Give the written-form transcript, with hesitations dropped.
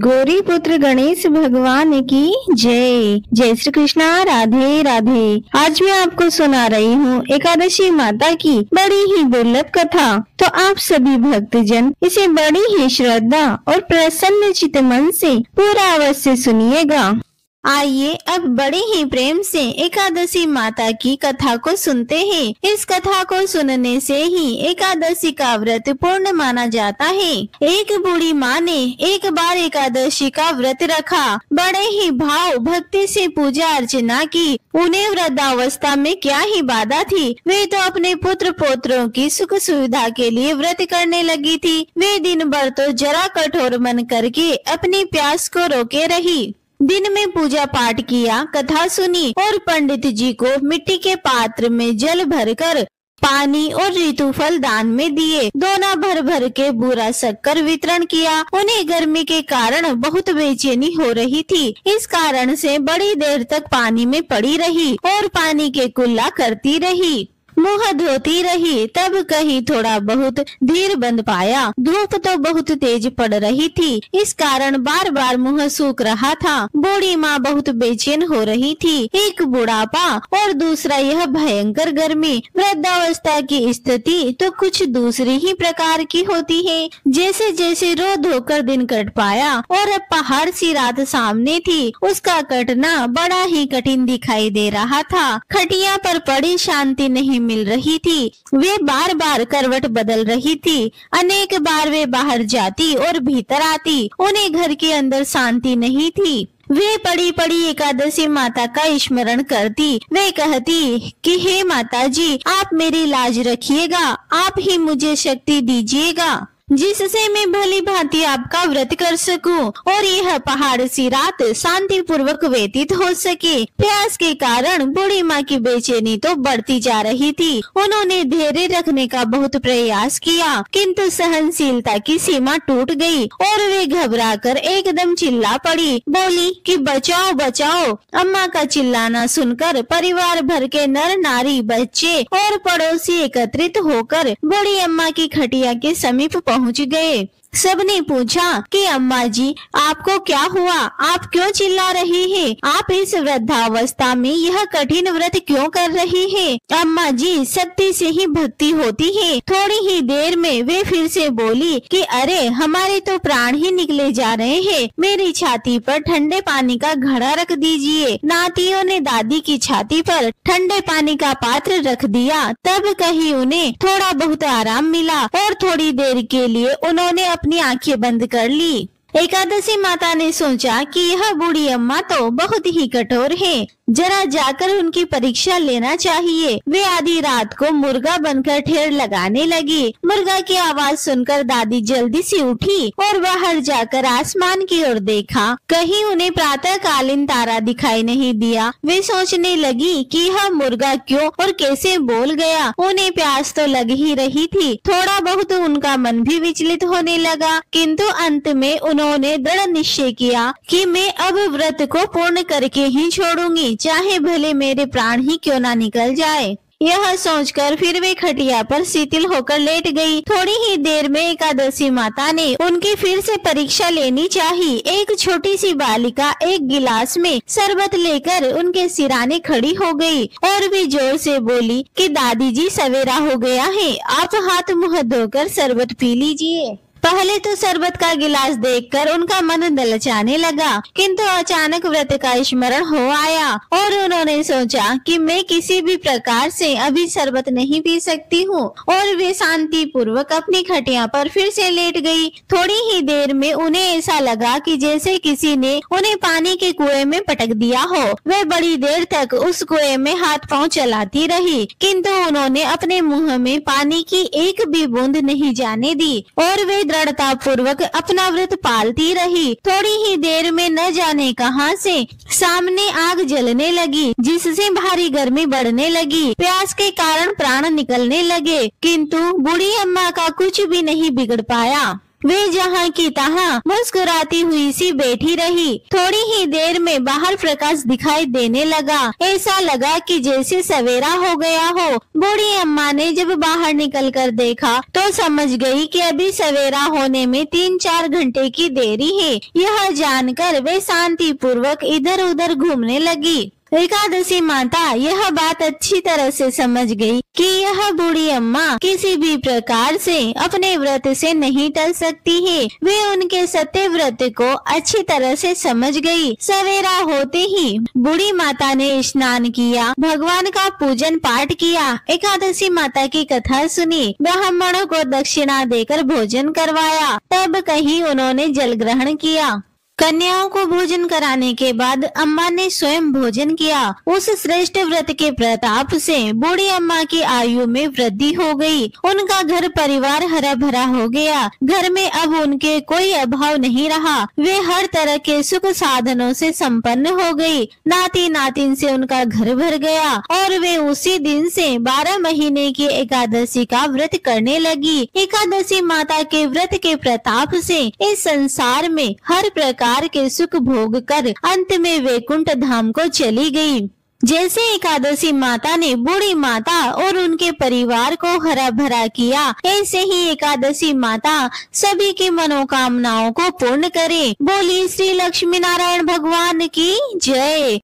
गौरी पुत्र गणेश भगवान की जय। जय श्री कृष्णा, राधे राधे। आज मैं आपको सुना रही हूँ एकादशी माता की बड़ी ही दुर्लभ कथा। तो आप सभी भक्तजन इसे बड़ी ही श्रद्धा और प्रसन्न चित्त मन से पूरा अवश्य सुनिएगा। आइए अब बड़े ही प्रेम से एकादशी माता की कथा को सुनते हैं। इस कथा को सुनने से ही एकादशी का व्रत पूर्ण माना जाता है। एक बूढ़ी माँ ने एक बार एकादशी का व्रत रखा, बड़े ही भाव भक्ति से पूजा अर्चना की। उन्हें वृद्धावस्था में क्या ही बाधा थी, वे तो अपने पुत्र पौत्रों की सुख सुविधा के लिए व्रत करने लगी थी। वे दिन भर तो जरा कठोर मन करके अपनी प्यास को रोके रही। दिन में पूजा पाठ किया, कथा सुनी और पंडित जी को मिट्टी के पात्र में जल भरकर पानी और ऋतु फल दान में दिए। दोना भर भर के बूरा शक्कर वितरण किया। उन्हें गर्मी के कारण बहुत बेचैनी हो रही थी, इस कारण से बड़ी देर तक पानी में पड़ी रही और पानी के कुल्ला करती रही, मुँह धोती रही। तब कहीं थोड़ा बहुत धीर बंद पाया। धूप तो बहुत तेज पड़ रही थी, इस कारण बार बार मुँह सूख रहा था। बूढ़ी माँ बहुत बेचैन हो रही थी। एक बुढ़ापा और दूसरा यह भयंकर गर्मी। वृद्धावस्था की स्थिति तो कुछ दूसरी ही प्रकार की होती है। जैसे जैसे रो धोकर दिन कट पाया और अब पहाड़ सी रात सामने थी, उसका कटना बड़ा ही कठिन दिखाई दे रहा था। खटिया पर पड़ी शांति नहीं मिल रही थी। वे बार बार करवट बदल रही थी। अनेक बार वे बाहर जाती और भीतर आती, उन्हें घर के अंदर शांति नहीं थी। वे पड़ी पड़ी एकादशी माता का स्मरण करती। वे कहती कि हे माता जी, आप मेरी लाज रखिएगा, आप ही मुझे शक्ति दीजिएगा जिससे मैं भली भांति आपका व्रत कर सकूं और यह पहाड़ सी रात शांति पूर्वक व्यतीत हो सके। प्यास के कारण बूढ़ी माँ की बेचैनी तो बढ़ती जा रही थी। उन्होंने धैर्य रखने का बहुत प्रयास किया, किंतु सहनशीलता की सीमा टूट गई और वे घबराकर एकदम चिल्ला पड़ी। बोली कि बचाओ बचाओ। अम्मा का चिल्लाना सुनकर परिवार भर के नर नारी, बच्चे और पड़ोसी एकत्रित होकर बूढ़ी अम्मा की खटिया के समीप पहुंच गए। सबने पूछा कि अम्मा जी, आपको क्या हुआ? आप क्यों चिल्ला रही हैं? आप इस वृद्धावस्था में यह कठिन व्रत क्यों कर रही हैं? अम्मा जी, शक्ति से ही भक्ति होती है। थोड़ी ही देर में वे फिर से बोली कि अरे, हमारे तो प्राण ही निकले जा रहे हैं। मेरी छाती पर ठंडे पानी का घड़ा रख दीजिए। नातियों ने दादी की छाती पर ठंडे पानी का पात्र रख दिया। तब कहीं उन्हें थोड़ा बहुत आराम मिला और थोड़ी देर के लिए उन्होंने अपनी आंखें बंद कर ली। एकादशी माता ने सोचा कि यह बूढ़ी अम्मा तो बहुत ही कठोर है, जरा जाकर उनकी परीक्षा लेना चाहिए। वे आधी रात को मुर्गा बनकर ठेर लगाने लगी। मुर्गा की आवाज सुनकर दादी जल्दी से उठी और बाहर जाकर आसमान की ओर देखा। कहीं उन्हें प्रातःकालीन तारा दिखाई नहीं दिया। वे सोचने लगी कि यह मुर्गा क्यों और कैसे बोल गया। उन्हें प्यास तो लग ही रही थी। थोड़ा बहुत उनका मन भी विचलित होने लगा, किंतु अंत में उन्होंने दृढ़ निश्चय किया कि मैं अब व्रत को पूर्ण करके ही छोड़ूंगी, चाहे भले मेरे प्राण ही क्यों ना निकल जाए। यह सोचकर फिर वे खटिया पर शिथिल होकर लेट गई। थोड़ी ही देर में एकादशी माता ने उनकी फिर से परीक्षा लेनी चाहिए। एक छोटी सी बालिका एक गिलास में शरबत लेकर उनके सिराने खड़ी हो गई और वे जोर से बोली कि दादी जी, सवेरा हो गया है, आप हाथ मुंह धोकर शरबत पी लीजिए। पहले तो शरबत का गिलास देखकर उनका मन ललचाने लगा, किंतु अचानक व्रत का स्मरण हो आया और उन्होंने सोचा कि मैं किसी भी प्रकार से अभी शरबत नहीं पी सकती हूँ और वे शांति पूर्वक अपनी खटिया पर फिर से लेट गई। थोड़ी ही देर में उन्हें ऐसा लगा कि जैसे किसी ने उन्हें पानी के कुएं में पटक दिया हो। वे बड़ी देर तक उस कुएं में हाथ पांव चलाती रही, किंतु उन्होंने अपने मुंह में पानी की एक भी बूंद नहीं जाने दी और वे दृढ़ता पूर्वक अपना व्रत पालती रही। थोड़ी ही देर में न जाने कहां से सामने आग जलने लगी, जिससे भारी गर्मी बढ़ने लगी। प्यास के कारण प्राण निकलने लगे, किंतु बूढ़ी अम्मा का कुछ भी नहीं बिगड़ पाया। वे जहाँ की तहाँ मुस्कुराती हुई सी बैठी रही। थोड़ी ही देर में बाहर प्रकाश दिखाई देने लगा। ऐसा लगा कि जैसे सवेरा हो गया हो। बूढ़ी अम्मा ने जब बाहर निकलकर देखा तो समझ गई कि अभी सवेरा होने में 3-4 घंटे की देरी है। यह जानकर वे शांति पूर्वक इधर उधर घूमने लगी। एकादशी माता यह बात अच्छी तरह से समझ गई कि यह बूढ़ी अम्मा किसी भी प्रकार से अपने व्रत से नहीं टल सकती है। वे उनके सत्य व्रत को अच्छी तरह से समझ गई। सवेरा होते ही बूढ़ी माता ने स्नान किया, भगवान का पूजन पाठ किया, एकादशी माता की कथा सुनी, ब्राह्मणों को दक्षिणा देकर भोजन करवाया, तब कहीं उन्होंने जल ग्रहण किया। कन्याओं को भोजन कराने के बाद अम्मा ने स्वयं भोजन किया। उस श्रेष्ठ व्रत के प्रताप से बूढ़ी अम्मा की आयु में वृद्धि हो गई। उनका घर परिवार हरा भरा हो गया। घर में अब उनके कोई अभाव नहीं रहा। वे हर तरह के सुख साधनों से संपन्न हो गई। नाती नातिन से उनका घर भर गया और वे उसी दिन से 12 महीने की एकादशी का व्रत करने लगी। एकादशी माता के व्रत के प्रताप से इस संसार में हर प्रकार के सुख भोग कर अंत में वैकुंठ धाम को चली गई। जैसे एकादशी माता ने बूढ़ी माता और उनके परिवार को हरा भरा किया, ऐसे ही एकादशी माता सभी की मनोकामनाओं को पूर्ण करे। बोली श्री लक्ष्मी नारायण भगवान की जय।